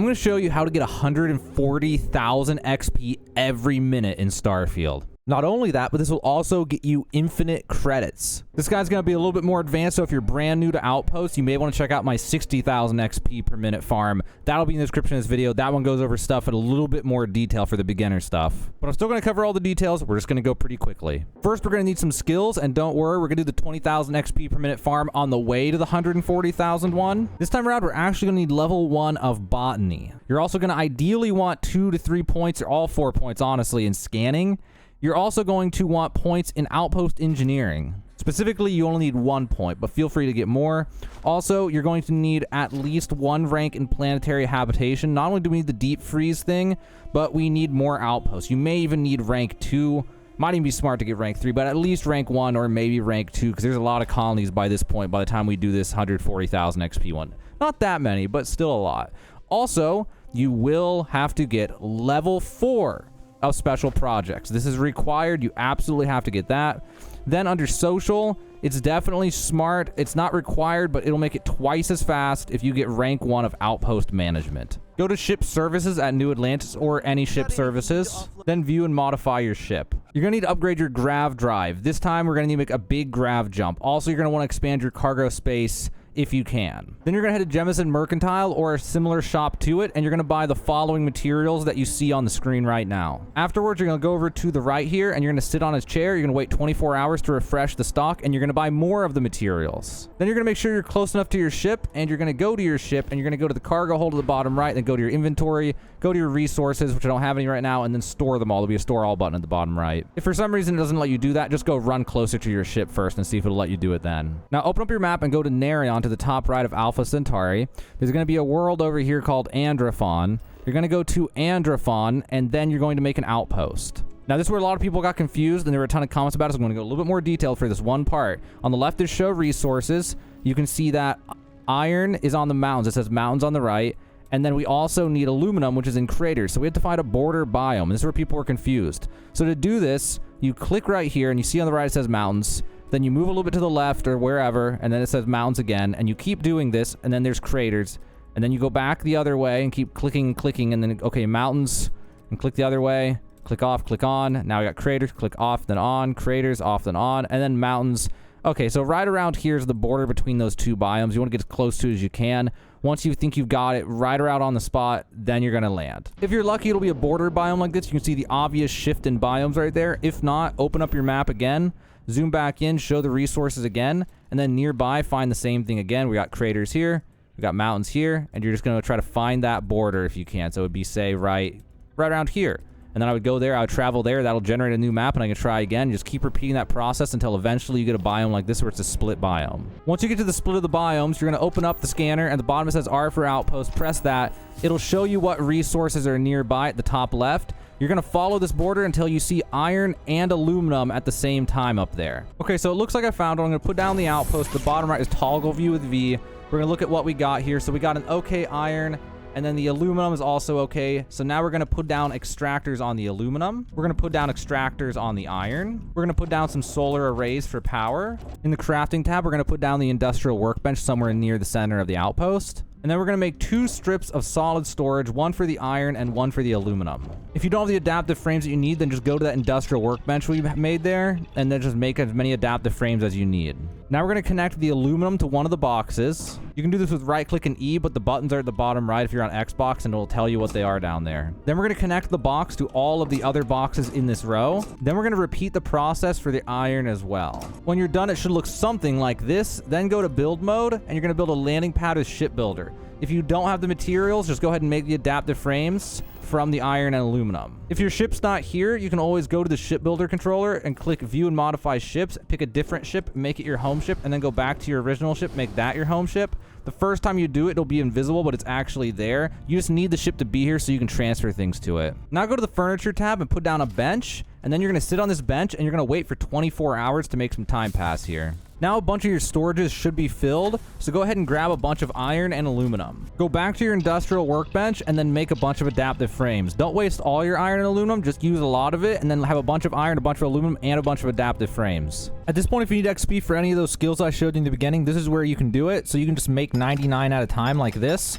I'm going to show you how to get 140,000 XP every minute in Starfield. Not only that, but this will also get you infinite credits. This guy's going to be a little bit more advanced, so if you're brand new to Outpost, you may want to check out my 60,000 XP per minute farm. That'll be in the description of this video. That one goes over stuff in a little bit more detail for the beginner stuff. But I'm still going to cover all the details. We're just going to go pretty quickly. First, we're going to need some skills, and don't worry, we're going to do the 20,000 XP per minute farm on the way to the 140,000 one. This time around, we're actually going to need level 1 of botany. You're also going to ideally want 2 to 3 points, or all 4 points, honestly, in scanning. You're also going to want points in outpost engineering. Specifically, you only need 1 point, but feel free to get more. Also, you're going to need at least 1 rank in planetary habitation. Not only do we need the deep freeze thing, but we need more outposts. You may even need rank 2. Might even be smart to get rank 3, but at least rank 1 or maybe rank 2, because there's a lot of colonies by this point by the time we do this 140,000 XP one. Not that many, but still a lot. Also, you will have to get level 4 of special projects. This is required. You absolutely have to get that. Then under social, it's definitely smart. It's not required, but it'll make it twice as fast if you get rank 1 of outpost management. Go to ship services at New Atlantis or any ship services, then view and modify your ship. You're gonna need to upgrade your grav drive. This time we're gonna need to make a big grav jump. Also, you're gonna want to expand your cargo space if you can. Then you're gonna head to Jemison Mercantile or a similar shop to it, and you're gonna buy the following materials that you see on the screen right now. Afterwards, you're gonna go over to the right here, and you're gonna sit on his chair. You're gonna wait 24 hours to refresh the stock, and you're gonna buy more of the materials. Then you're gonna make sure you're close enough to your ship, and you're gonna go to your ship, and you're gonna go to the cargo hold at the bottom right, then go to your inventory, go to your resources, which I don't have any right now, and then store them all. There'll be a store all button at the bottom right. If for some reason it doesn't let you do that, just go run closer to your ship first and see if it'll let you do it then. Now open up your map and go to Narion to the top right of Alpha Centauri. There's going to be a world over here called Andraphon. You're going to go to Andraphon, and then you're going to make an outpost. Now, this is where a lot of people got confused, and there were a ton of comments about it, so I'm going to go a little bit more detailed for this one part. On the left is show resources. You can see that iron is on the mountains. It says mountains on the right. And then we also need aluminum, which is in craters. So we have to find a border biome. And this is where people were confused. So to do this, you click right here, and you see on the right it says mountains. Then you move a little bit to the left or wherever, and then it says mountains again, and you keep doing this, and then there's craters. And then you go back the other way and keep clicking and clicking, and then, okay, mountains, and click the other way, click off, click on. Now we got craters, click off, then on, craters, off, then on, and then mountains. Okay, so right around here is the border between those two biomes. You want to get as close to it as you can. Once you think you've got it right around on the spot, then you're going to land. If you're lucky, it'll be a border biome like this. You can see the obvious shift in biomes right there. If not, open up your map again. Zoom back in, show the resources again, and then nearby find the same thing again. We got craters here, we got mountains here, and you're just going to try to find that border if you can. So it would be, say, right around here. And then I would go there, I would travel there, that'll generate a new map, and I can try again. Just keep repeating that process until eventually you get a biome like this where it's a split biome. Once you get to the split of the biomes, you're going to open up the scanner, and at the bottom it says R for outpost. Press that. It'll show you what resources are nearby at the top left. You're going to follow this border until you see iron and aluminum at the same time up there. Okay, so it looks like I found it. I'm going to put down the outpost. The bottom right is toggle view with V. We're going to look at what we got here. So we got an okay iron, and then the aluminum is also okay. So now we're going to put down extractors on the aluminum. We're going to put down extractors on the iron. We're going to put down some solar arrays for power. In the crafting tab, we're going to put down the industrial workbench somewhere near the center of the outpost. And then we're going to make 2 strips of solid storage, one for the iron and one for the aluminum. If you don't have the adaptive frames that you need, then just go to that industrial workbench we made there, and then just make as many adaptive frames as you need. Now we're going to connect the aluminum to one of the boxes. You can do this with right-click and E, but the buttons are at the bottom right if you're on Xbox, and it'll tell you what they are down there. Then we're going to connect the box to all of the other boxes in this row. Then we're going to repeat the process for the iron as well. When you're done, it should look something like this. Then go to build mode, and you're going to build a landing pad with shipbuilder. If you don't have the materials, just go ahead and make the adaptive frames from the iron and aluminum. If your ship's not here, you can always go to the shipbuilder controller and click view and modify ships, pick a different ship, make it your home ship, and then go back to your original ship, make that your home ship. The first time you do it, it'll be invisible, but it's actually there. You just need the ship to be here so you can transfer things to it. Now go to the furniture tab and put down a bench, and then you're going to sit on this bench and you're going to wait for 24 hours to make some time pass here. Now a bunch of your storages should be filled, so go ahead and grab a bunch of iron and aluminum. Go back to your industrial workbench and then make a bunch of adaptive frames. Don't waste all your iron and aluminum, just use a lot of it and then have a bunch of iron, a bunch of aluminum, and a bunch of adaptive frames. At this point, if you need XP for any of those skills I showed you in the beginning, this is where you can do it. So you can just make 99 at a time like this.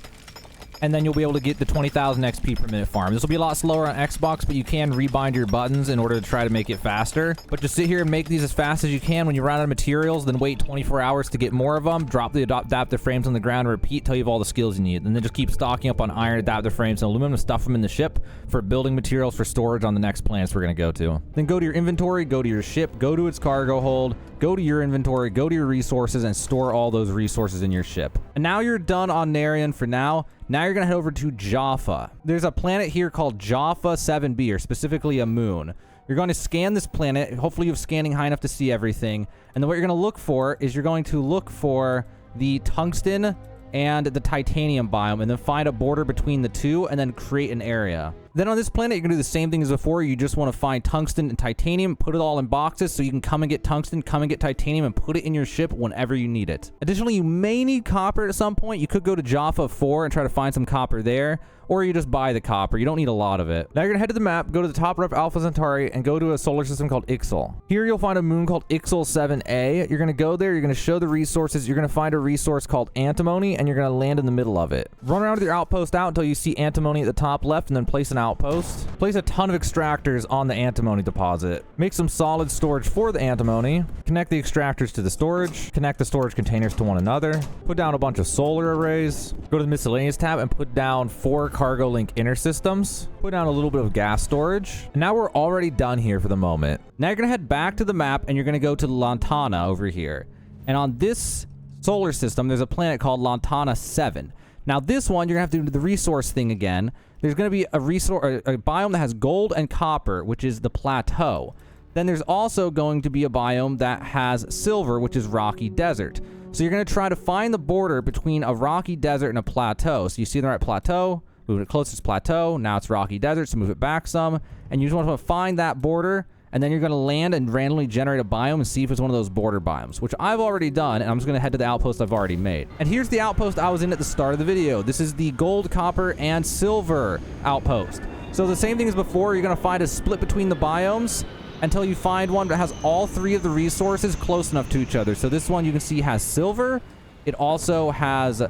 and then you'll be able to get the 20,000 XP per minute farm. This will be a lot slower on Xbox, but you can rebind your buttons in order to try to make it faster. But just sit here and make these as fast as you can. When you run out of materials, then wait 24 hours to get more of them. Drop the adaptive frames on the ground and repeat till you have all the skills you need. And then just keep stocking up on iron, adaptive frames, and aluminum, and stuff them in the ship for building materials for storage on the next planets we're going to go to. Then go to your inventory, go to your ship, go to its cargo hold, go to your inventory, go to your resources, and store all those resources in your ship. And now you're done on Narian for now. Now you're going to head over to Jaffa. There's a planet here called Jaffa 7b, or specifically a moon. You're going to scan this planet. Hopefully you have scanning high enough to see everything. And then what you're going to look for is you're going to look for the tungsten and the titanium biome, and then find a border between the two, and then create an area. Then on this planet, you're going to do the same thing as before. You just want to find tungsten and titanium, put it all in boxes so you can come and get tungsten, come and get titanium, and put it in your ship whenever you need it. Additionally, you may need copper at some point. You could go to Jaffa 4 and try to find some copper there, or you just buy the copper. You don't need a lot of it. Now you're going to head to the map, go to the top right of Alpha Centauri, and go to a solar system called Ixel. Here you'll find a moon called Ixel 7a. You're going to go there, you're going to show the resources, you're going to find a resource called antimony, and you're going to land in the middle of it. Run around with your outpost out until you see antimony at the top left, and then place an outpost. Place a ton of extractors on the antimony deposit. Make some solid storage for the antimony. Connect the extractors to the storage. Connect the storage containers to one another. Put down a bunch of solar arrays. Go to the miscellaneous tab and put down 4 cargo link inner systems. Put down a little bit of gas storage. And now we're already done here for the moment. Now you're going to head back to the map and you're going to go to Lantana over here. And on this solar system, there's a planet called Lantana 7. Now this one, you're going to have to do the resource thing again. There's going to be a biome that has gold and copper, which is the plateau. Then there's also going to be a biome that has silver, which is rocky desert. So you're going to try to find the border between a rocky desert and a plateau. So you see the right plateau, move it closest plateau. Now it's rocky desert, so move it back some. And you just want to find that border. And then you're going to land and randomly generate a biome and see if it's one of those border biomes, which I've already done, and I'm just going to head to the outpost I've already made. And here's the outpost I was in at the start of the video. This is the gold, copper, and silver outpost. So the same thing as before, you're going to find a split between the biomes until you find one that has all 3 of the resources close enough to each other. So this one you can see has silver. It also has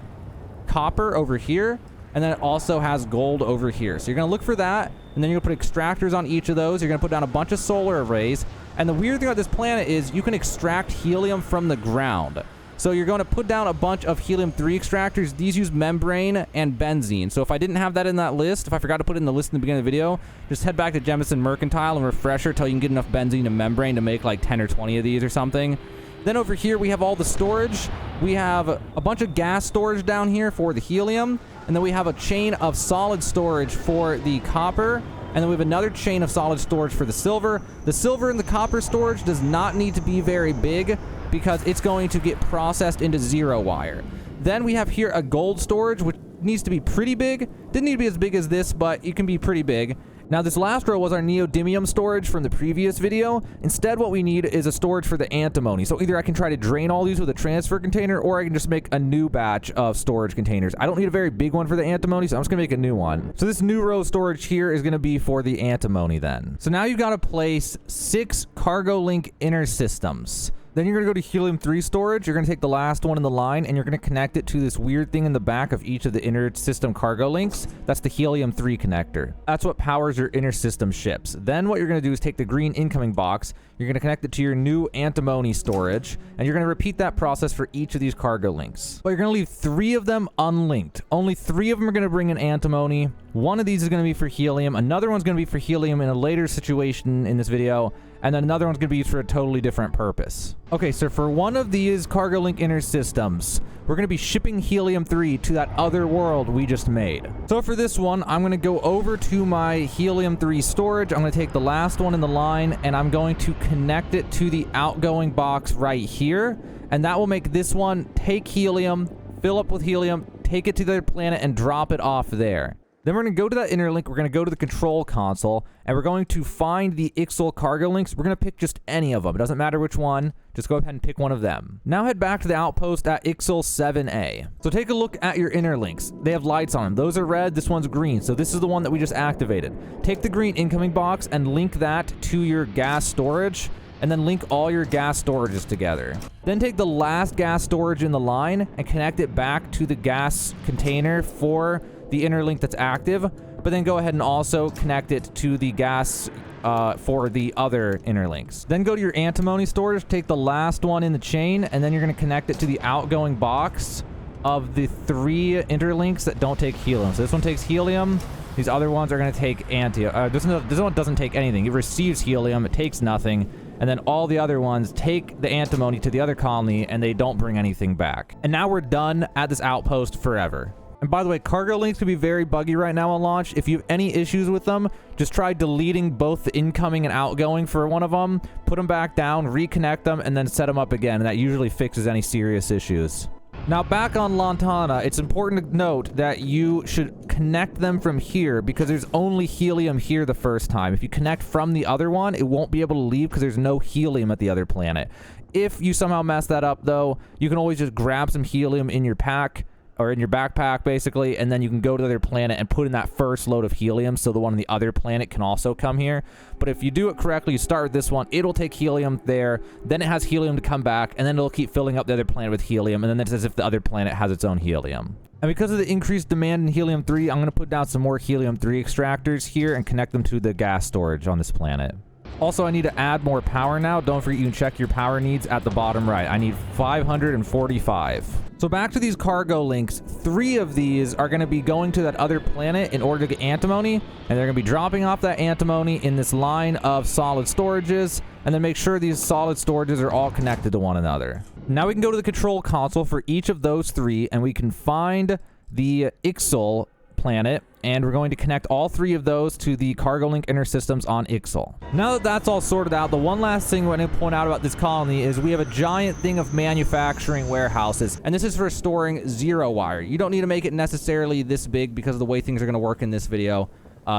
copper over here. And then it also has gold over here. So you're going to look for that, and then you're going to put extractors on each of those. You're going to put down a bunch of solar arrays. And the weird thing about this planet is you can extract helium from the ground. So you're going to put down a bunch of helium-3 extractors. These use membrane and benzene. So if I didn't have that in that list, if I forgot to put it in the list in the beginning of the video, just head back to Jemison Mercantile and refresher until you can get enough benzene and membrane to make like 10 or 20 of these or something. Then over here we have all the storage. We have a bunch of gas storage down here for the helium. And then we have a chain of solid storage for the copper. And then we have another chain of solid storage for the silver. The silver and the copper storage does not need to be very big because it's going to get processed into 0 wire. Then we have here a gold storage, which needs to be pretty big. Didn't need to be as big as this, but it can be pretty big. Now this last row was our neodymium storage from the previous video. Instead what we need is a storage for the antimony. So either I can try to drain all these with a transfer container, or I can just make a new batch of storage containers. I don't need a very big one for the antimony, so I'm just gonna make a new one. So this new row of storage here is gonna be for the antimony then. So now you've got to place 6 cargo link inner systems. Then you're going to go to helium-3 storage. You're going to take the last one in the line, and you're going to connect it to this weird thing in the back of each of the inner system cargo links. That's the helium-3 connector. That's what powers your inner system ships. Then what you're going to do is take the green incoming box. You're going to connect it to your new antimony storage, and you're going to repeat that process for each of these cargo links. But you're going to leave 3 of them unlinked. Only 3 of them are going to bring in antimony. One of these is going to be for helium. Another one's going to be for helium in a later situation in this video. And then another one's going to be used for a totally different purpose. Okay, so for one of these cargo link inner systems, we're going to be shipping helium-3 to that other world we just made. So for this one, I'm going to go over to my helium-3 storage. I'm going to take the last one in the line, and I'm going to connect it to the outgoing box right here. And that will make this one take helium, fill up with helium, take it to their planet, and drop it off there. Then we're going to go to that inner link, we're going to go to the control console, and we're going to find the Ixel cargo links. We're going to pick just any of them. It doesn't matter which one. Just go ahead and pick one of them. Now head back to the outpost at Ixel 7A. So take a look at your inner links. They have lights on them. Those are red, this one's green. So this is the one that we just activated. Take the green incoming box and link that to your gas storage, and then link all your gas storages together. Then take the last gas storage in the line and connect it back to the gas container for the interlink that's active, but then go ahead and also connect it to the gas for the other interlinks. Then go to your antimony storage, take the last one in the chain, and then you're going to connect it to the outgoing box of the 3 interlinks that don't take helium. So this one takes helium. These other ones are going to take this one doesn't take anything. It receives helium. It takes nothing. And then all the other ones take the antimony to the other colony, and they don't bring anything back. And now we're done at this outpost forever. And by the way, cargo links can be very buggy right now on launch. If you have any issues with them, just try deleting both the incoming and outgoing for one of them, put them back down, reconnect them, and then set them up again. And that usually fixes any serious issues. Now back on Lantana, it's important to note that you should connect them from here because there's only helium here the first time. If you connect from the other one, it won't be able to leave because there's no helium at the other planet. If you somehow mess that up though, you can always just grab some helium in your pack, or in your backpack basically, and then you can go to the other planet and put in that first load of helium so the one on the other planet can also come here. But if you do it correctly, you start with this one, it'll take helium there, then it has helium to come back, and then it'll keep filling up the other planet with helium, and then it's as if the other planet has its own helium. And because of the increased demand in helium-3, I'm going to put down some more helium-3 extractors here and connect them to the gas storage on this planet. Also, I need to add more power now. Don't forget you can check your power needs at the bottom right. I need 545. So back to these cargo links, 3 of these are going to be going to that other planet in order to get antimony, and they're going to be dropping off that antimony in this line of solid storages, and then make sure these solid storages are all connected to one another. Now we can go to the control console for each of those 3, and we can find the Ixal planet, and we're going to connect all 3 of those to the cargo link inner systems on Ixal. Now that that's all sorted out, the one last thing we're going to point out about this colony is we have a giant thing of manufacturing warehouses, and this is for storing zero wire. You don't need to make it necessarily this big because of the way things are going to work in this video.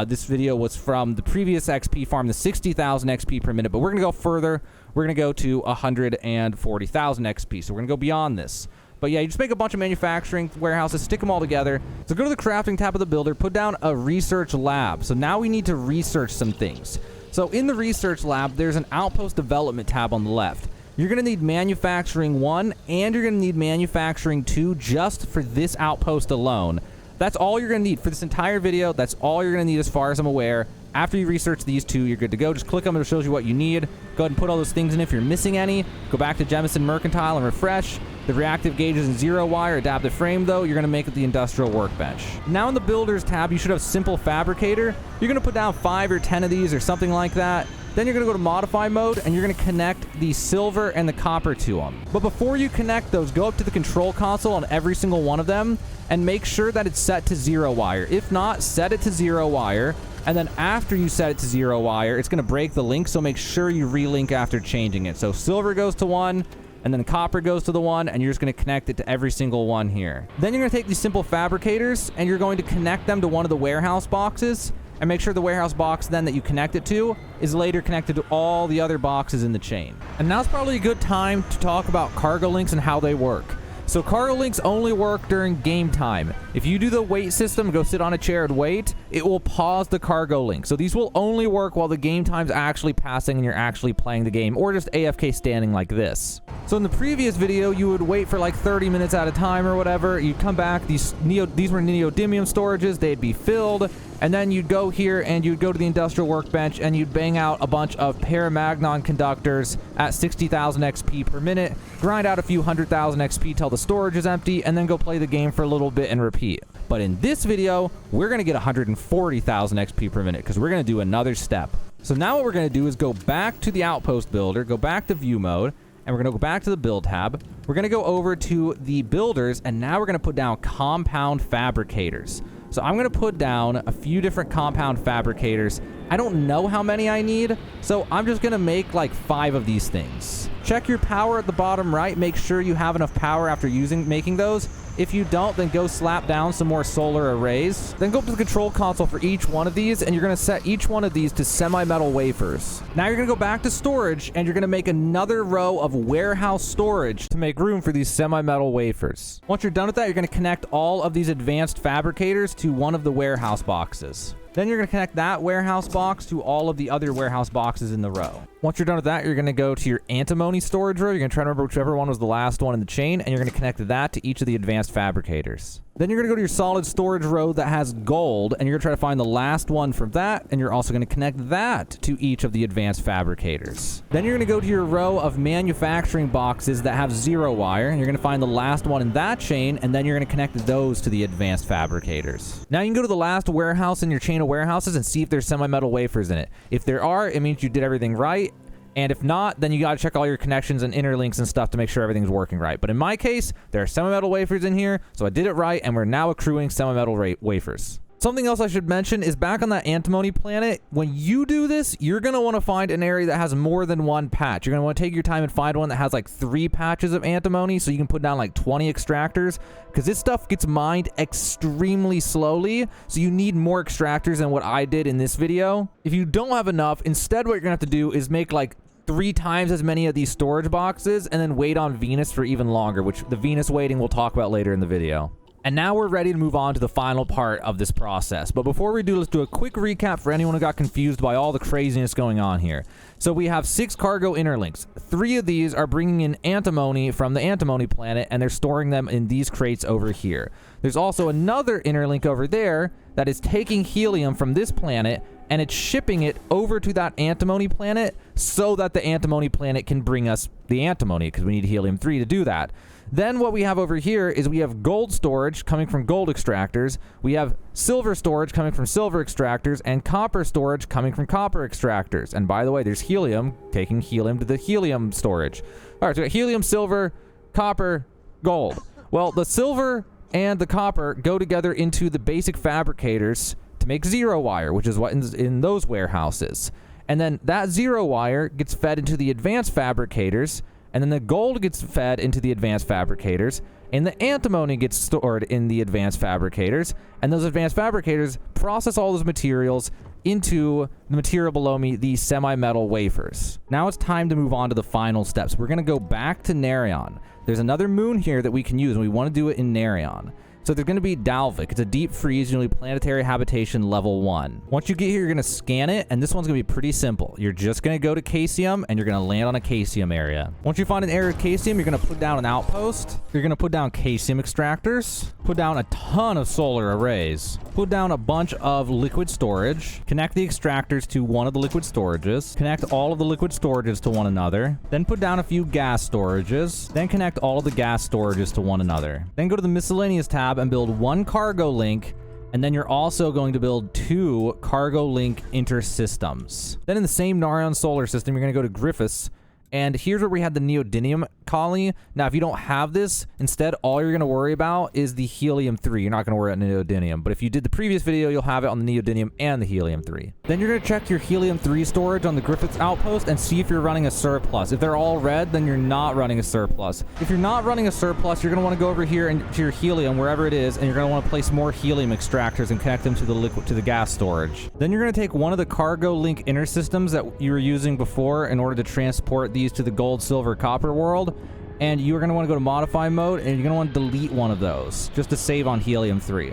This video was from the previous XP farm, the 60,000 XP per minute, but we're going to go further. We're going to go to 140,000 XP, so we're going to go beyond this. But yeah, you just make a bunch of manufacturing warehouses, stick them all together. So go to the crafting tab of the builder, put down a research lab. So now we need to research some things. So in the research lab, there's an outpost development tab on the left. You're going to need manufacturing 1 and you're going to need manufacturing 2 just for this outpost alone. That's all you're going to need for this entire video. That's all you're going to need as far as I'm aware. After you research these 2, you're good to go. Just click them, it shows you what you need. Go ahead and put all those things in. If you're missing any, go back to Jemison Mercantile and refresh. The reactive gauge is in 0 wire. Adaptive frame, though, you're going to make it the industrial workbench. Now in the builders tab, you should have simple fabricator. You're going to put down 5 or 10 of these or something like that. Then you're going to go to modify mode and you're going to connect the silver and the copper to them. But before you connect those, go up to the control console on every single one of them and make sure that it's set to 0 wire. If not, set it to 0 wire. And then after you set it to 0 wire, it's going to break the link, so make sure you relink after changing it. So silver goes to 1, and then copper goes to the 1, and you're just going to connect it to every single one here. Then you're going to take these simple fabricators, and you're going to connect them to one of the warehouse boxes, and make sure the warehouse box then that you connect it to is later connected to all the other boxes in the chain. And now's probably a good time to talk about cargo links and how they work. So cargo links only work during game time. If you do the wait system, go sit on a chair and wait, it will pause the cargo link. So these will only work while the game time's actually passing and you're actually playing the game, or just AFK standing like this. So in the previous video, you would wait for like 30 minutes at a time or whatever. You'd come back, these were neodymium storages, they'd be filled, and then you'd go here and you'd go to the industrial workbench and you'd bang out a bunch of paramagnon conductors at 60,000 XP per minute, grind out a few 100,000 XP till the storage is empty, and then go play the game for a little bit and repeat. But in this video, we're going to get 140,000 XP per minute because we're going to do another step. So now what we're going to do is go back to the outpost builder, go back to view mode, and we're going to go back to the build tab. We're going to go over to the builders, and now we're going to put down compound fabricators. So I'm going to put down a few different compound fabricators. I don't know how many I need, so I'm just going to make like 5 of these things. Check your power at the bottom right. Make sure you have enough power after making those. If you don't, then go slap down some more solar arrays. Then go up to the control console for each one of these, and you're going to set each one of these to semi-metal wafers. Now you're going to go back to storage, and you're going to make another row of warehouse storage to make room for these semi-metal wafers. Once you're done with that, you're going to connect all of these advanced fabricators to one of the warehouse boxes. Then you're going to connect that warehouse box to all of the other warehouse boxes in the row. Once you're done with that, you're going to go to your antimony storage row. You're going to try to remember whichever one was the last one in the chain, and you're going to connect that to each of the advanced fabricators. Then you're going to go to your solid storage row that has gold, and you're going to try to find the last one from that, and you're also going to connect that to each of the advanced fabricators. Then you're going to go to your row of manufacturing boxes that have 0 wire, and you're going to find the last one in that chain, and then you're going to connect those to the advanced fabricators. Now you can go to the last warehouse in your chain of warehouses and see if there's semi-metal wafers in it. If there are, it means you did everything right. And if not, then you got to check all your connections and interlinks and stuff to make sure everything's working right. But in my case, there are semi-metal wafers in here, so I did it right, and we're now accruing semi-metal wafers. Something else I should mention is back on that antimony planet, when you do this, you're going to want to find an area that has more than one patch. You're going to want to take your time and find one that has like 3 patches of antimony, so you can put down like 20 extractors, because this stuff gets mined extremely slowly, so you need more extractors than what I did in this video. If you don't have enough, instead what you're going to have to do is make like 3 times as many of these storage boxes and then wait on Venus for even longer, which the Venus waiting we'll talk about later in the video. And now we're ready to move on to the final part of this process. But before we do, let's do a quick recap for anyone who got confused by all the craziness going on here. So we have 6 cargo interlinks. 3 of these are bringing in antimony from the antimony planet, and they're storing them in these crates over here. There's also another interlink over there that is taking helium from this planet, and it's shipping it over to that antimony planet so that the antimony planet can bring us the antimony, because we need helium-3 to do that. Then what we have over here is we have gold storage coming from gold extractors, we have silver storage coming from silver extractors, and copper storage coming from copper extractors. And by the way, there's helium, taking helium to the helium storage. All right, so we got helium, silver, copper, gold. Well, the silver and the copper go together into the basic fabricators to make 0 wire, which is what is in those warehouses. And then that 0 wire gets fed into the advanced fabricators, and then the gold gets fed into the advanced fabricators, and the antimony gets stored in the advanced fabricators, and those advanced fabricators process all those materials into the material below me, the semi-metal wafers. Now it's time to move on to the final steps. We're going to go back to Narion. There's another moon here that we can use, and we want to do it in Narion. So there's going to be Dalvik. It's a deep freeze, usually planetary habitation level 1. Once you get here, you're going to scan it, and this one's going to be pretty simple. You're just going to go to Casium, and you're going to land on a Casium area. Once you find an area of Casium, you're going to put down an outpost. You're going to put down Casium extractors, put down a ton of solar arrays, put down a bunch of liquid storage, connect the extractors to one of the liquid storages, connect all of the liquid storages to one another, then put down a few gas storages, then connect all of the gas storages to one another. Then go to the miscellaneous tab and build 1 cargo link, and then you're also going to build 2 cargo link intersystems. Then in the same Narion solar system, you're going to go to Griffiths, and here's where we had the neodymium colony. Now, if you don't have this, instead, all you're going to worry about is the helium-3. You're not going to worry about neodymium. But if you did the previous video, you'll have it on the neodymium and the helium-3. Then you're going to check your helium-3 storage on the Griffiths outpost and see if you're running a surplus. If they're all red, then you're not running a surplus. If you're not running a surplus, you're going to want to go over here and to your helium, wherever it is, and you're going to want to place more helium extractors and connect them to the gas storage. Then you're going to take one of the cargo link intersystems that you were using before in order to transport these to the gold, silver, copper world, and you're going to want to go to modify mode, and you're going to want to delete one of those just to save on helium-3.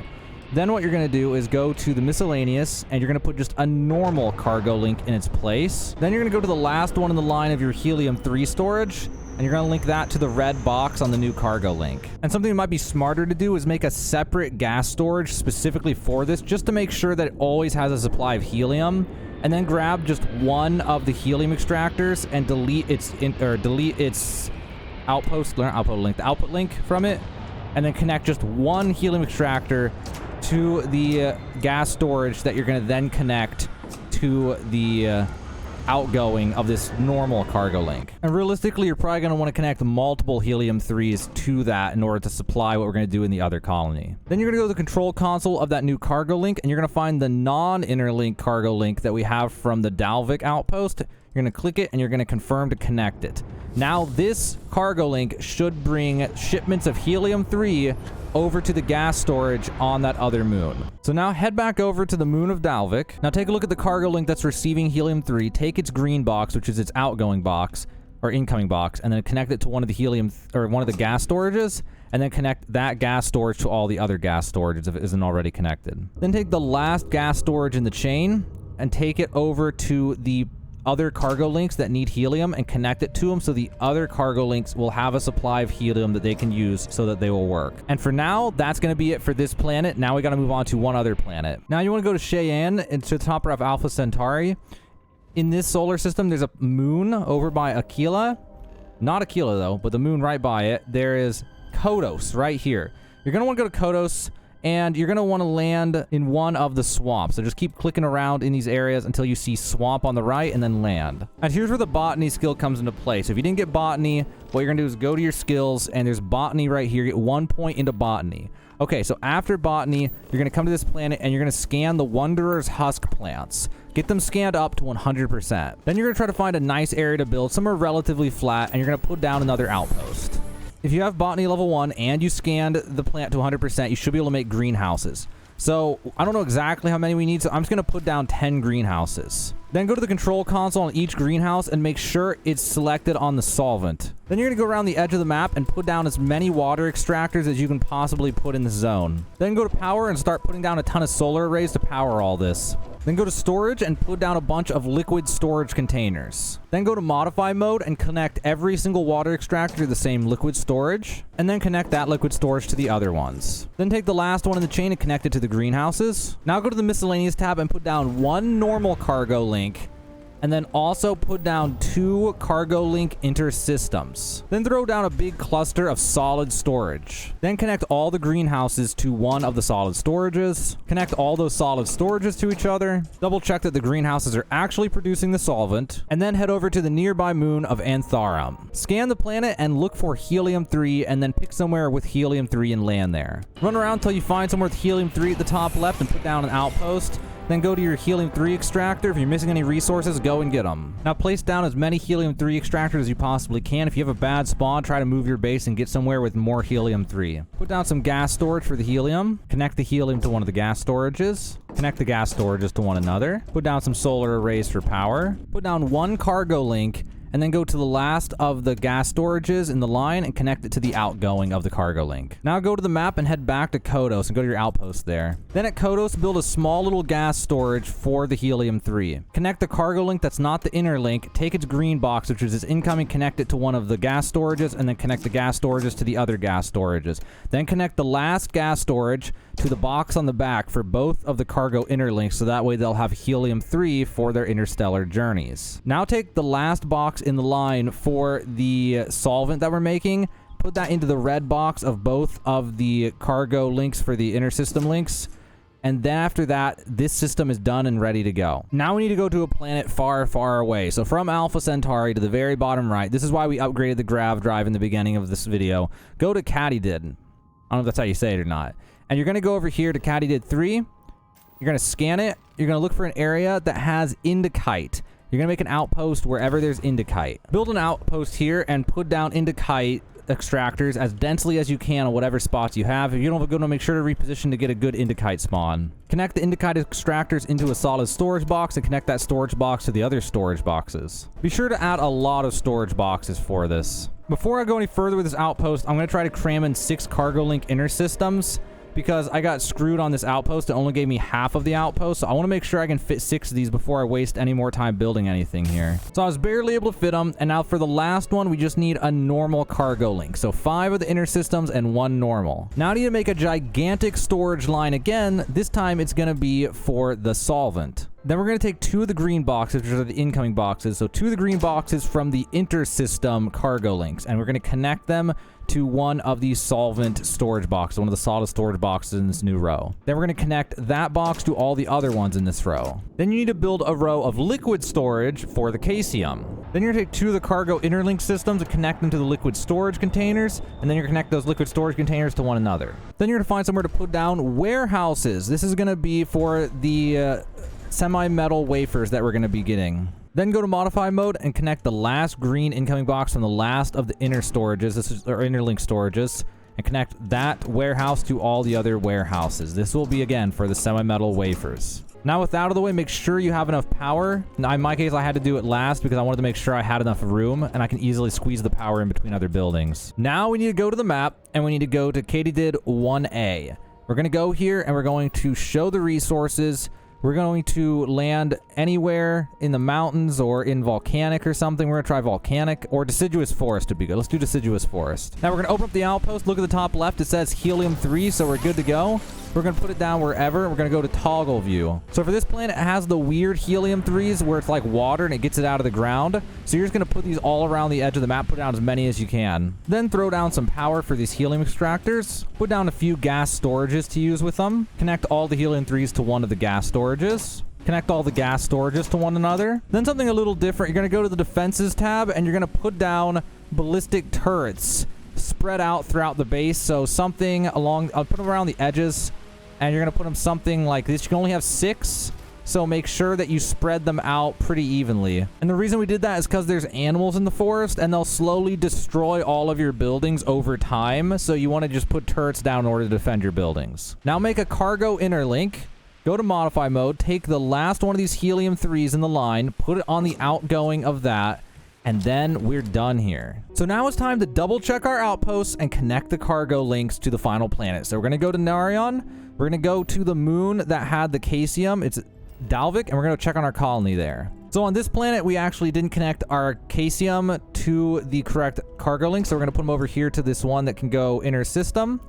Then what you're going to do is go to the miscellaneous, and you're going to put just a normal cargo link in its place. Then you're going to go to the last one in the line of your helium-3 storage, and you're going to link that to the red box on the new cargo link. And something that might be smarter to do is make a separate gas storage specifically for this, just to make sure that it always has a supply of helium. And then grab just one of the helium extractors and delete its outpost link from it, and then connect just one helium extractor to the gas storage that you're going to then connect to the outgoing of this normal cargo link. And realistically, you're probably going to want to connect multiple helium-3s to that in order to supply what we're going to do in the other colony. Then you're going to go to the control console of that new cargo link, and you're going to find the non-interlink cargo link that we have from the Dalvik outpost. You're going to click it, and you're going to confirm to connect it. Now, this cargo link should bring shipments of helium-3 over to the gas storage on that other moon. So now head back over to the moon of Dalvik. Now take a look at the cargo link that's receiving helium-3. Take its green box, which is its outgoing box, or incoming box, and then connect it to one of the one of the gas storages, and then connect that gas storage to all the other gas storages if it isn't already connected. Then take the last gas storage in the chain and take it over to the other cargo links that need helium and connect it to them so the other cargo links will have a supply of helium that they can use so that they will work. And for now, that's going to be it for this planet. Now we got to move on to one other planet. Now you want to go to Cheyenne and to the top of Alpha Centauri. In this solar system, there's a moon over by Aquila. Not Aquila though, but the moon right by it. There is Kodos right here. You're going to want to go to Kodos, and you're going to want to land in one of the swamps. So just keep clicking around in these areas until you see swamp on the right and then land. And here's where the botany skill comes into play. So if you didn't get botany, what you're going to do is go to your skills, and there's botany right here. Get 1 point into botany. Okay, so after botany, you're going to come to this planet and you're going to scan the Wanderer's Husk plants. Get them scanned up to 100%. Then you're going to try to find a nice area to build, somewhere relatively flat, and you're going to put down another outpost. If you have botany level 1 and you scanned the plant to 100%, you should be able to make greenhouses. So I don't know exactly how many we need, so I'm just going to put down 10 greenhouses. Then go to the control console on each greenhouse and make sure it's selected on the solvent. Then you're going to go around the edge of the map and put down as many water extractors as you can possibly put in the zone. Then go to power and start putting down a ton of solar arrays to power all this. Then go to storage and put down a bunch of liquid storage containers. Then go to modify mode and connect every single water extractor to the same liquid storage, and then connect that liquid storage to the other ones. Then take the last one in the chain and connect it to the greenhouses. Now go to the miscellaneous tab and put down 1 normal cargo link, and then also put down 2 cargo link intersystems. Then throw down a big cluster of solid storage. Then connect all the greenhouses to one of the solid storages. Connect all those solid storages to each other. Double check that the greenhouses are actually producing the solvent. And then head over to the nearby moon of Antharum. Scan the planet and look for helium-3, and then pick somewhere with helium-3 and land there. Run around until you find somewhere with helium-3 at the top left and put down an outpost. Then go to your helium-3 extractor. If you're missing any resources, go and get them. Now place down as many helium-3 extractors as you possibly can. If you have a bad spawn, try to move your base and get somewhere with more helium-3. Put down some gas storage for the helium. Connect the helium to one of the gas storages. Connect the gas storages to one another. Put down some solar arrays for power. Put down 1 cargo link, and then go to the last of the gas storages in the line and connect it to the outgoing of the cargo link. Now go to the map and head back to Kodos and go to your outpost there. Then at Kodos, build a small little gas storage for the helium-3. Connect the cargo link that's not the inner link, take its green box, which is its incoming, connect it to one of the gas storages, and then connect the gas storages to the other gas storages. Then connect the last gas storage to the box on the back for both of the cargo inner links, so that way they'll have helium-3 for their interstellar journeys. Now take the last box in the line for the solvent that we're making, put that into the red box of both of the cargo links for the inner system links, and then after that, this system is done and ready to go. Now we need to go to a planet far, far away. So from Alpha Centauri to the very bottom right, this is why we upgraded the grav drive in the beginning of this video. Go to Katydid. I don't know if that's how you say it or not. And you're going to go over here to Katydid 3. You're going to scan it. You're going to look for an area that has indicite. You're going to make an outpost wherever there's indicite. Build an outpost here and put down indicite extractors as densely as you can on whatever spots you have. If you don't have a good one, make sure to reposition to get a good indicite spawn. Connect the indicite extractors into a solid storage box and connect that storage box to the other storage boxes. Be sure to add a lot of storage boxes for this. Before I go any further with this outpost, I'm going to try to cram in 6 cargo link inner systems, because I got screwed on this outpost. It only gave me half of the outpost, so I want to make sure I can fit 6 of these before I waste any more time building anything here. So I was barely able to fit them, and now for the last one, we just need a normal cargo link. So 5 of the inner systems and 1 normal. Now I need to make a gigantic storage line again. This time it's going to be for the solvent. Then we're going to take 2 of the green boxes, which are the incoming boxes. So 2 of the green boxes from the intersystem cargo links, and we're going to connect them to one of these solvent storage boxes, one of the solid storage boxes in this new row. Then we're going to connect that box to all the other ones in this row. Then you need to build a row of liquid storage for the caesium. Then you're going to take 2 of the cargo interlink systems and connect them to the liquid storage containers, and then you're going to connect those liquid storage containers to one another. Then you're going to find somewhere to put down warehouses. This is going to be for the semi-metal wafers that we're going to be getting. Then go to modify mode and connect the last green incoming box from the last of the inner storages, this is our interlink storages, and connect that warehouse to all the other warehouses. This will be, again, for the semi-metal wafers. Now with that out of the way, make sure you have enough power. Now in my case, I had to do it last because I wanted to make sure I had enough room and I can easily squeeze the power in between other buildings. Now we need to go to the map and we need to go to Katydid 1A. We're going to go here and we're going to show the resources, We're going to land anywhere in the mountains or in volcanic or something. We're going to try volcanic, or deciduous forest would be good. Let's do deciduous forest. Now we're going to open up the outpost. Look at the top left. It says helium-3, so we're good to go. We're going to put it down wherever. We're going to go to toggle view. So for this planet, it has the weird helium-3s where it's like water and it gets it out of the ground. So you're just going to put these all around the edge of the map. Put down as many as you can. Then throw down some power for these helium extractors. Put down a few gas storages to use with them. Connect all the helium-3s to one of the gas storages. Connect all the gas storages to one another. Then something a little different. You're going to go to the defenses tab and you're going to put down ballistic turrets spread out throughout the base. So something along, I'll put them around the edges, and you're going to put them something like this. You can only have 6, so make sure that you spread them out pretty evenly. And the reason we did that is because there's animals in the forest, and they'll slowly destroy all of your buildings over time. So you want to just put turrets down in order to defend your buildings. Now make a cargo interlink. Go to modify mode. Take the last one of these helium-3s in the line. Put it on the outgoing of that. And then we're done here. So now it's time to double check our outposts and connect the cargo links to the final planet. So we're going to go to Narion. We're going to go to the moon that had the Casium. It's Dalvik, and we're going to check on our colony there. So on this planet, we actually didn't connect our Casium to the correct cargo link. So we're going to put them over here to this one that can go inner system.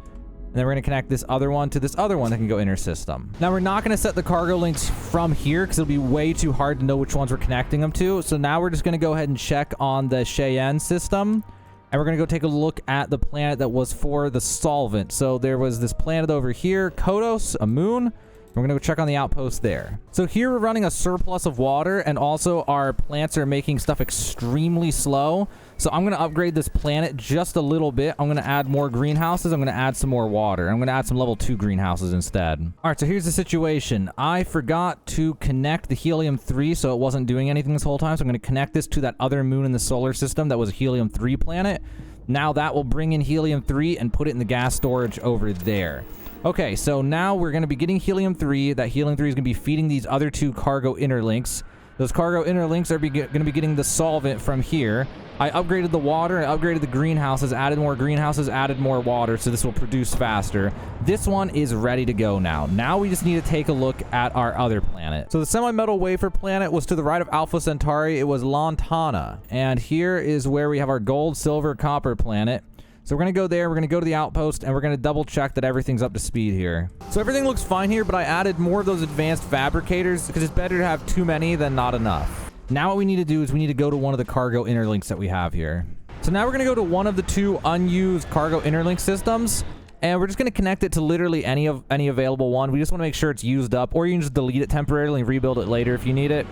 And then we're going to connect this other one to this other one that can go inner system. Now, we're not going to set the cargo links from here because it'll be way too hard to know which ones we're connecting them to. So now we're just going to go ahead and check on the Cheyenne system. And we're going to go take a look at the planet that was for the solvent. So there was this planet over here, Kodos, a moon. We're going to go check on the outpost there. So here we're running a surplus of water, and also our plants are making stuff extremely slow. So I'm going to upgrade this planet just a little bit. I'm going to add more greenhouses. I'm going to add some more water. I'm going to add some level 2 greenhouses instead. All right, so here's the situation. I forgot to connect the helium-3, so it wasn't doing anything this whole time. So I'm going to connect this to that other moon in the solar system that was a helium-3 planet. Now that will bring in helium-3 and put it in the gas storage over there. Okay, so now we're going to be getting helium-3. That helium-3 is going to be feeding these other 2 cargo interlinks. Those cargo interlinks are going to be getting the solvent from here. I upgraded the water, I upgraded the greenhouses, added more greenhouses, added more water, so this will produce faster. This one is ready to go now. Now we just need to take a look at our other planet. So the semi-metal wafer planet was to the right of Alpha Centauri. It was Lantana. And here is where we have our gold, silver, copper planet. So we're going to go there, we're going to go to the outpost, and we're going to double check that everything's up to speed here. So everything looks fine here, but I added more of those advanced fabricators because it's better to have too many than not enough. Now what we need to do is we need to go to one of the cargo interlinks that we have here. So now we're going to go to one of the 2 unused cargo interlink systems, and we're just going to connect it to literally any available one. We just want to make sure it's used up, or you can just delete it temporarily and rebuild it later if you need it.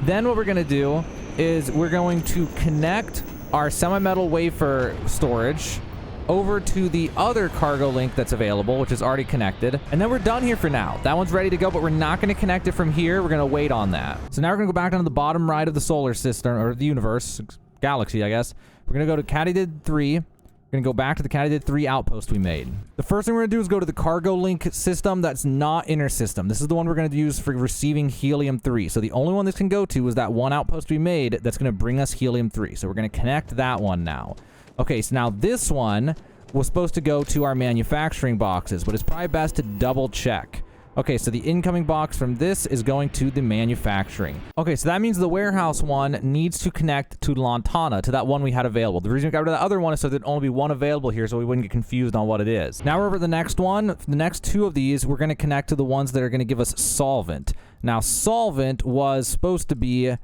Then what we're going to do is we're going to connect our semi-metal wafer storage over to the other cargo link that's available, which is already connected. And then we're done here for now. That one's ready to go, but we're not going to connect it from here. We're going to wait on that. So now we're going to go back down to the bottom right of the solar system, or the universe, galaxy, I guess. We're going to go to Katydid 3. We're going to go back to the Katydid 3 outpost we made. The first thing we're going to do is go to the cargo link system that's not inner system. This is the one we're going to use for receiving helium-3. So the only one this can go to is that one outpost we made that's going to bring us helium-3. So we're going to connect that one now. Okay, so now this one was supposed to go to our manufacturing boxes, but it's probably best to double check. Okay, so the incoming box from this is going to the manufacturing. Okay, so that means the warehouse one needs to connect to Lantana, to that one we had available. The reason we got rid of the other one is so there'd only be one available here, so we wouldn't get confused on what it is. Now we're over to the next one. The next 2 of these, we're going to connect to the ones that are going to give us solvent. Now, solvent was supposed to be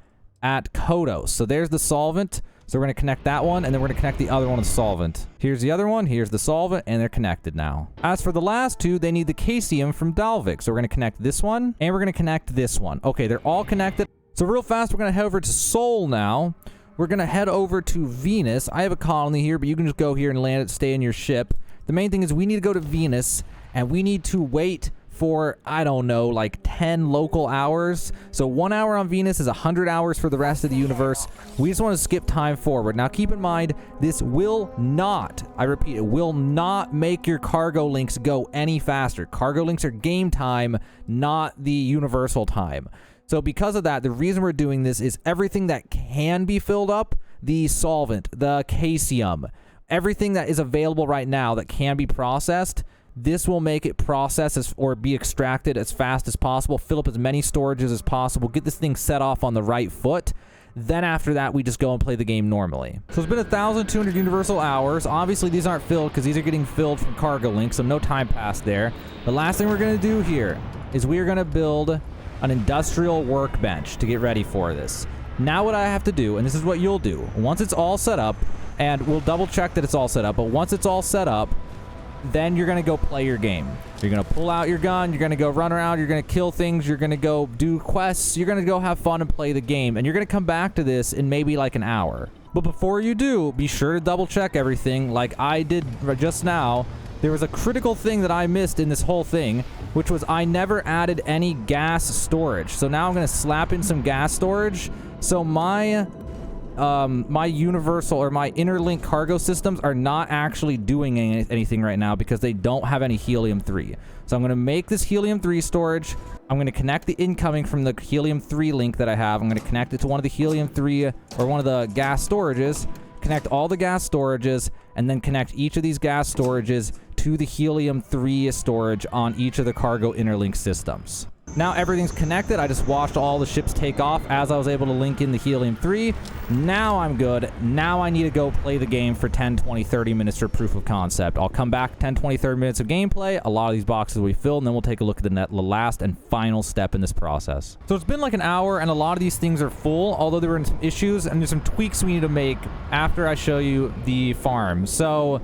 at Kodos. So there's the solvent. So we're going to connect that one, and then we're going to connect the other one with solvent. Here's the other one, here's the solvent, and they're connected now. As for the last 2, they need the Casium from Dalvik. So we're going to connect this one, and we're going to connect this one. Okay, they're all connected. So real fast, we're going to head over to Sol now. We're going to head over to Venus. I have a colony here, but you can just go here and land it, stay in your ship. The main thing is we need to go to Venus, and we need to wait for, I don't know, like 10 local hours. So 1 hour on Venus is 100 hours for the rest of the universe. We just want to skip time forward. Now keep in mind, this will not, I repeat, it will not make your cargo links go any faster. Cargo links are game time, not the universal time. So because of that, the reason we're doing this is everything that can be filled up, the solvent, the Casium, everything that is available right now that can be processed, This will make it process or be extracted as fast as possible, fill up as many storages as possible, get this thing set off on the right foot. Then after that, we just go and play the game normally. So it's been 1,200 universal hours. Obviously, these aren't filled because these are getting filled from cargo links, so no time passed there. The last thing we're going to do here is we are going to build an industrial workbench to get ready for this. Now what I have to do, and this is what you'll do, once it's all set up, and we'll double check that it's all set up, but once it's all set up, then you're going to go play your game. You're going to pull out your gun, you're going to go run around, you're going to kill things, you're going to go do quests, you're going to go have fun and play the game, and you're going to come back to this in maybe like an hour. But before you do, be sure to double check everything like I did just now. There was a critical thing that I missed in this whole thing, which was I never added any gas storage. So now I'm going to slap in some gas storage. So my universal or my interlink cargo systems are not actually doing anything right now because they don't have any helium-3. So I'm going to make this helium-3 storage. I'm going to connect the incoming from the helium-3 link that I have. I'm going to connect it to one of the helium-3 or one of the gas storages, connect all the gas storages, and then connect each of these gas storages to the helium-3 storage on each of the cargo interlink systems. Now everything's connected. I just watched all the ships take off as I was able to link in the helium-3. Now I'm good. Now I need to go play the game for 10, 20, 30 minutes for proof of concept. I'll come back 10, 20, 30 minutes of gameplay. A lot of these boxes will be filled, and then we'll take a look at the last and final step in this process. So it's been like an hour, and a lot of these things are full, although there were some issues, and there's some tweaks we need to make after I show you the farm. So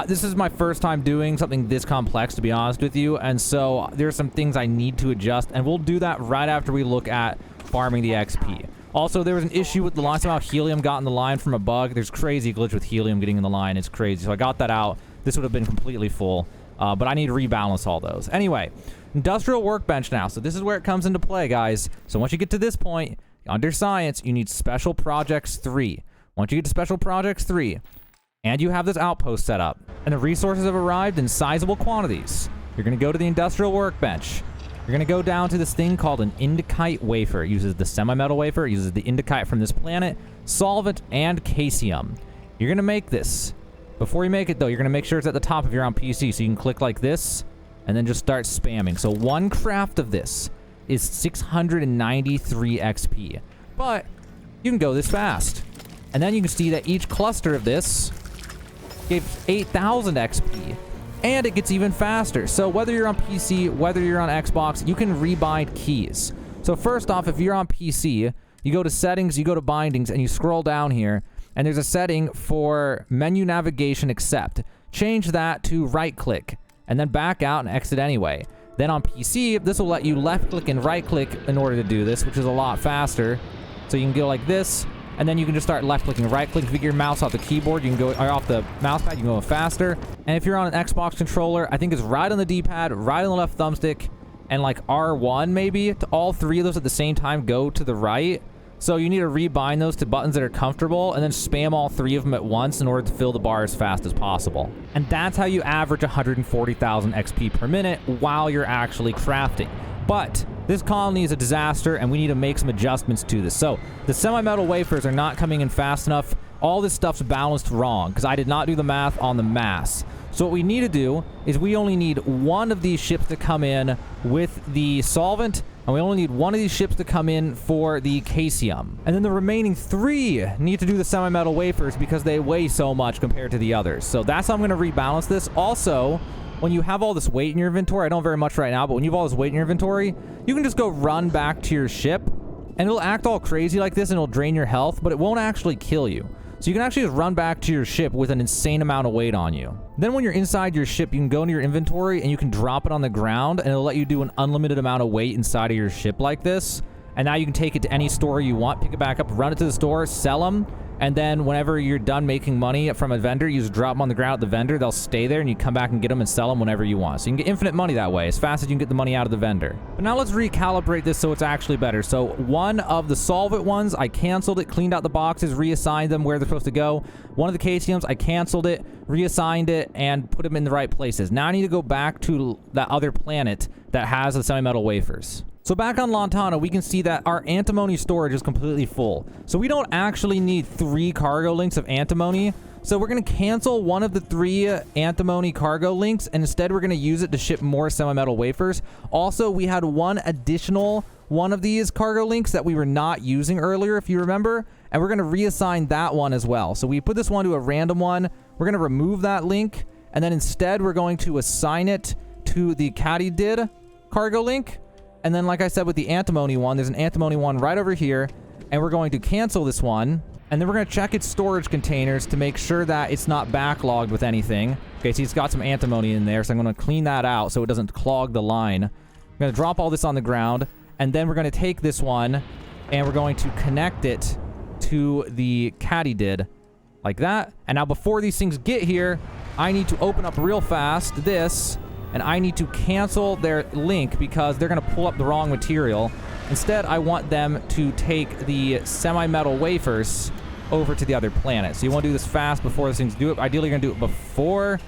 this is my first time doing something this complex, to be honest with you, and so there's some things I need to adjust, and we'll do that right after we look at farming the XP. Also, there was an issue with the line. Somehow helium got in the line from a bug. There's crazy glitch with helium getting in the line. It's crazy. So I got that out. This would have been completely full, but I need to rebalance all those. Anyway, industrial workbench now. So this is where it comes into play, guys. So once you get to this point, under science, you need special projects 3. Once you get to special projects 3, and you have this outpost set up, and the resources have arrived in sizable quantities, you're going to go to the industrial workbench. You're going to go down to this thing called an indicite wafer. It uses the semi-metal wafer. It uses the indicite from this planet, solvent, and caesium. You're going to make this. Before you make it, though, you're going to make sure it's at the top if you're on PC, so you can click like this, and then just start spamming. So one craft of this is 693 XP. But you can go this fast. And then you can see that each cluster of this gave 8,000 XP, and it gets even faster. So whether you're on PC, whether you're on Xbox, you can rebind keys. So first off, if you're on PC, you go to settings, you go to bindings, and you scroll down here, and there's a setting for menu navigation accept. Change that to right click, and then back out and exit anyway. Then on PC, this will let you left click and right click in order to do this, which is a lot faster. So you can go like this, and then you can just start left-clicking, right-clicking. If you get your mouse off the keyboard, you can go, or off the mouse pad, you can go faster. And if you're on an Xbox controller, I think it's right on the D-pad, right on the left thumbstick, and like R1 maybe. To all three of those at the same time go to the right. So you need to rebind those to buttons that are comfortable, and then spam all three of them at once in order to fill the bar as fast as possible. And that's how you average 140,000 XP per minute while you're actually crafting. But this colony is a disaster, and we need to make some adjustments to this. So the semi-metal wafers are not coming in fast enough. All this stuff's balanced wrong because I did not do the math on the mass. So what we need to do is we only need one of these ships to come in with the solvent, and we only need one of these ships to come in for the caesium. And then the remaining 3 need to do the semi-metal wafers because they weigh so much compared to the others. So that's how I'm going to rebalance this. Also, when you have all this weight in your inventory, I don't very much right now, but when you have all this weight in your inventory, you can just go run back to your ship, and it'll act all crazy like this, and it'll drain your health, but it won't actually kill you. So you can actually just run back to your ship with an insane amount of weight on you. Then when you're inside your ship, you can go into your inventory, and you can drop it on the ground, and it'll let you do an unlimited amount of weight inside of your ship like this. And now you can take it to any store you want, pick it back up, run it to the store, sell them, and then whenever you're done making money from a vendor, you just drop them on the ground at the vendor. They'll stay there, and you come back and get them and sell them whenever you want. So you can get infinite money that way, as fast as you can get the money out of the vendor. But now let's recalibrate this so it's actually better. So one of the solvent ones, I canceled it, cleaned out the boxes, reassigned them where they're supposed to go. One of the caesiums, I canceled it, reassigned it, and put them in the right places. Now I need to go back to that other planet that has the semi-metal wafers. So back on Lantana, we can see that our antimony storage is completely full. So we don't actually need 3 cargo links of antimony. So we're going to cancel one of the 3 antimony cargo links, and instead we're going to use it to ship more semi-metal wafers. Also, we had one additional one of these cargo links that we were not using earlier, if you remember, and we're going to reassign that one as well. So we put this one to a random one. We're going to remove that link, and then instead we're going to assign it to the katydid cargo link. And then, like I said, with the antimony one, there's an antimony one right over here, and we're going to cancel this one. And then we're going to check its storage containers to make sure that it's not backlogged with anything. Okay, see, it's got some antimony in there, so I'm going to clean that out so it doesn't clog the line. I'm going to drop all this on the ground, and then we're going to take this one, and we're going to connect it to the katydid, like that. And now before these things get here, I need to open up real fast this, and I need to cancel their link because they're going to pull up the wrong material. Instead, I want them to take the semi-metal wafers over to the other planet. So you want to do this fast before those things do it. Ideally, you're going to do it before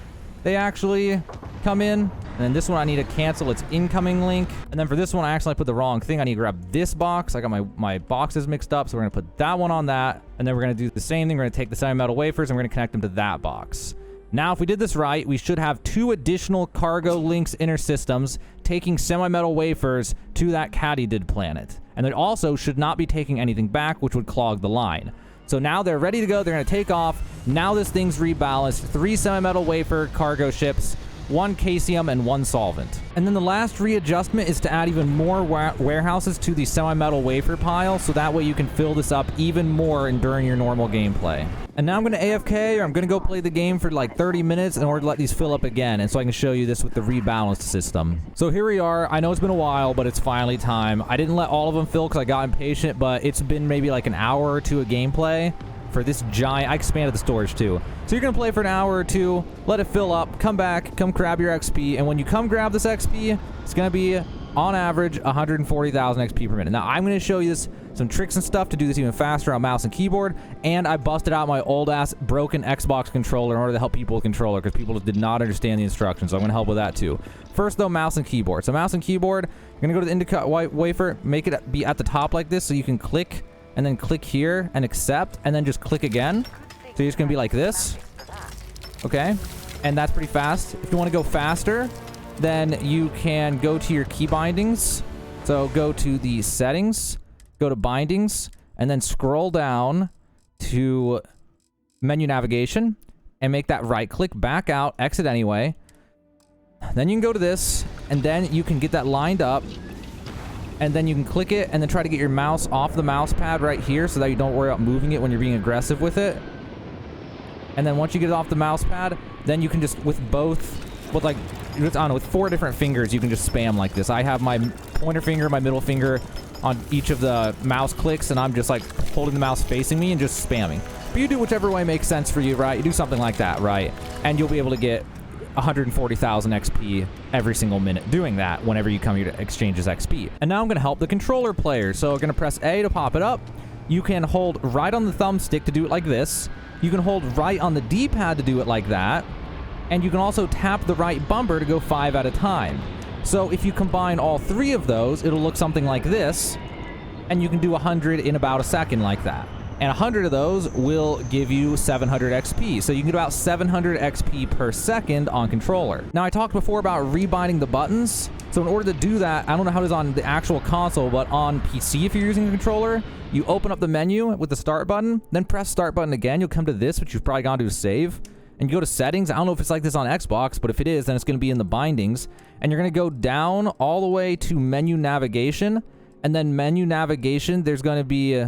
they actually come in. And then this one, I need to cancel its incoming link. And then for this one, I actually put the wrong thing. I need to grab this box. I got my boxes mixed up, so we're going to put that one on that. And then we're going to do the same thing. We're going to take the semi-metal wafers, and we're going to connect them to that box. Now, if we did this right, we should have 2 additional cargo links inner systems taking semi-metal wafers to that katydid planet. And they also should not be taking anything back, which would clog the line. So now they're ready to go. They're going to take off. Now this thing's rebalanced. 3 semi-metal wafer cargo ships, 1 caesium, and 1 solvent. And then the last readjustment is to add even more warehouses to the semi-metal wafer pile, so that way you can fill this up even more during your normal gameplay. And now I'm going to AFK, or I'm going to go play the game for like 30 minutes in order to let these fill up again, and so I can show you this with the rebalanced system. So here we are. I know it's been a while, but it's finally time. I didn't let all of them fill because I got impatient, but it's been maybe like an hour or 2 of gameplay for this giant. I expanded the storage too. So you're going to play for an hour or 2, let it fill up, come back, come grab your XP, and when you come grab this XP, it's going to be, on average, 140,000 XP per minute. Now, I'm going to show you some tricks and stuff to do this even faster on mouse and keyboard, and I busted out my old-ass broken Xbox controller in order to help people with controller, because people did not understand the instructions, so I'm going to help with that too. First, though, mouse and keyboard. So mouse and keyboard, you're going to go to the indica wafer, make it be at the top like this, so you can click, and then click here, and accept, and then just click again. So you're just going to be like this. Okay? And that's pretty fast. If you want to go faster, then you can go to your key bindings. So go to the settings, go to bindings, and then scroll down to menu navigation and make that right click, back out, exit anyway. Then you can go to this, and then you can get that lined up, and then you can click it and then try to get your mouse off the mouse pad right here so that you don't worry about moving it when you're being aggressive with it. And then once you get it off the mouse pad, then you can just, with like, I don't know, with 4 different fingers, you can just spam like this. I have my pointer finger, my middle finger on each of the mouse clicks, and I'm just like holding the mouse facing me and just spamming. But you do whichever way makes sense for you, right? You do something like that, right? And you'll be able to get 140,000 XP every single minute doing that whenever you come here to exchange as XP. And now I'm going to help the controller player. So I'm going to press A to pop it up. You can hold right on the thumbstick to do it like this. You can hold right on the D-pad to do it like that. And you can also tap the right bumper to go 5 at a time. So if you combine all 3 of those, it'll look something like this. And you can do 100 in about a second like that. And 100 of those will give you 700 XP. So you can get about 700 XP per second on controller. Now, I talked before about rebinding the buttons. So in order to do that, I don't know how it is on the actual console, but on PC, if you're using a controller, you open up the menu with the start button, then press start button again. You'll come to this, which you've probably gone to save. And you go to settings. I don't know if it's like this on Xbox, but if it is, then it's going to be in the bindings. And you're going to go down all the way to menu navigation. And then menu navigation, there's going to be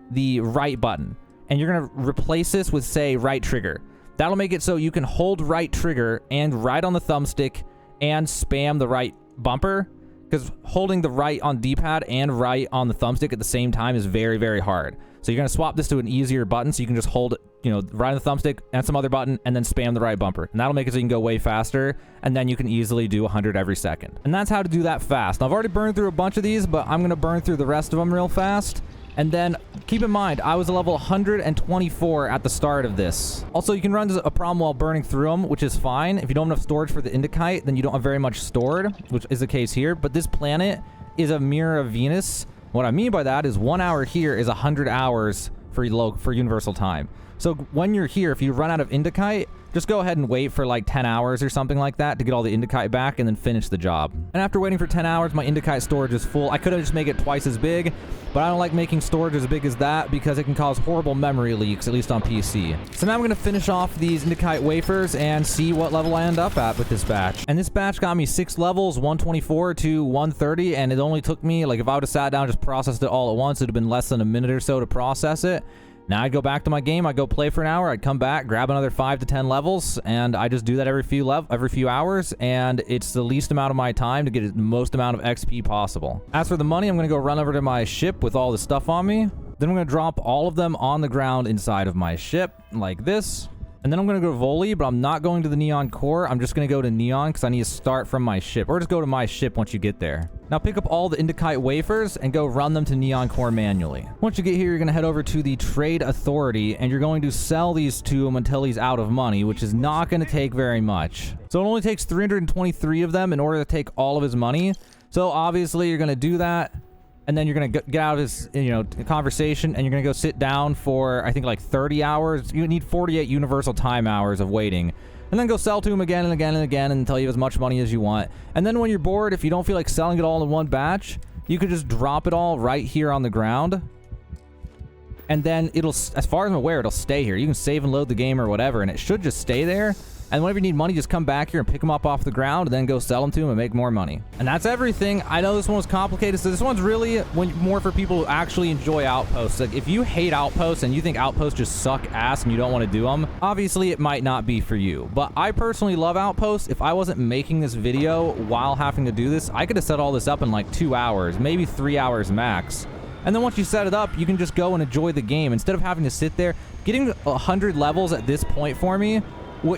the right button. And you're going to replace this with, say, right trigger. That'll make it so you can hold right trigger and right on the thumbstick and spam the right bumper. Because holding the right on D-pad and right on the thumbstick at the same time is very, very hard. So you're going to swap this to an easier button so you can just hold it, you know, right on the thumbstick and some other button and then spam the right bumper. And that'll make it so you can go way faster, and then you can easily do 100 every second. And that's how to do that fast. Now, I've already burned through a bunch of these, but I'm going to burn through the rest of them real fast. And then keep in mind, I was a level 124 at the start of this. Also, you can run into a problem while burning through them, which is fine. If you don't have enough storage for the Indicite, then you don't have very much stored, which is the case here. But this planet is a mirror of Venus. What I mean by that is 1 hour here is 100 hours for universal time. So when you're here, if you run out of Indicite, just go ahead and wait for like 10 hours or something like that to get all the Indicite back and then finish the job. And after waiting for 10 hours, my Indicite storage is full. I could have just made it twice as big, but I don't like making storage as big as that because it can cause horrible memory leaks, at least on PC. So now I'm going to finish off these Indicite wafers and see what level I end up at with this batch. And this batch got me 6 levels, 124 to 130, and it only took me, like if I would have sat down and just processed it all at once, it would have been less than a minute or so to process it. Now I'd go back to my game, I'd go play for an hour, I'd come back, grab another 5 to 10 levels, and I just do that every few hours, and it's the least amount of my time to get the most amount of XP possible. As for the money, I'm going to go run over to my ship with all the stuff on me. Then I'm going to drop all of them on the ground inside of my ship, like this. And then I'm going to go to Volley, but I'm not going to the Neon Core. I'm just going to go to Neon because I need to start from my ship. Or just go to my ship once you get there. Now pick up all the Indicite wafers and go run them to Neon Core manually. Once you get here, you're going to head over to the Trade Authority, and you're going to sell these to him until he's out of money, which is not going to take very much. So it only takes 323 of them in order to take all of his money. So obviously you're going to do that. And then you're going to get out of his, conversation, and you're going to go sit down for, I think, like 30 hours. You need 48 universal time hours of waiting. And then go sell to him again and again and again until you have as much money as you want. And then when you're bored, if you don't feel like selling it all in one batch, you could just drop it all right here on the ground. And then it'll, as far as I'm aware, it'll stay here. You can save and load the game or whatever, and it should just stay there. And whenever you need money, just come back here and pick them up off the ground and then go sell them to him and make more money. And that's everything. I know this one was complicated, so this one's really more for people who actually enjoy Outposts. Like, if you hate Outposts and you think Outposts just suck ass and you don't want to do them, obviously it might not be for you. But I personally love Outposts. If I wasn't making this video while having to do this, I could have set all this up in like 2 hours, maybe 3 hours max. And then once you set it up, you can just go and enjoy the game instead of having to sit there. Getting 100 levels at this point for me,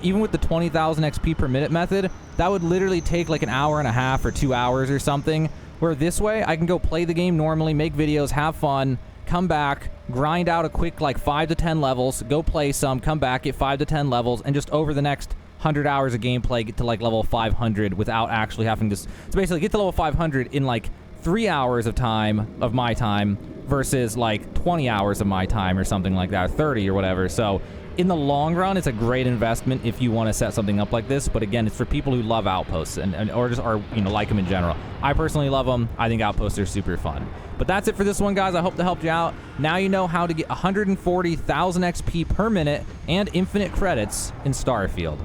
even with the 20,000 XP per minute method, that would literally take like an hour and a half or 2 hours or something. Where this way, I can go play the game normally, make videos, have fun, come back, grind out a quick like 5 to 10 levels, go play some, come back, get 5 to 10 levels, and just over the next 100 hours of gameplay, get to like level 500 without actually having to... So basically, get to level 500 in like 3 hours of my time, versus like 20 hours of my time or something like that, or 30 or whatever. So in the long run, it's a great investment if you want to set something up like this. But again, it's for people who love Outposts or just are, like them in general. I personally love them. I think Outposts are super fun. But that's it for this one, guys. I hope to help you out. Now you know how to get 140,000 XP per minute and infinite credits in Starfield.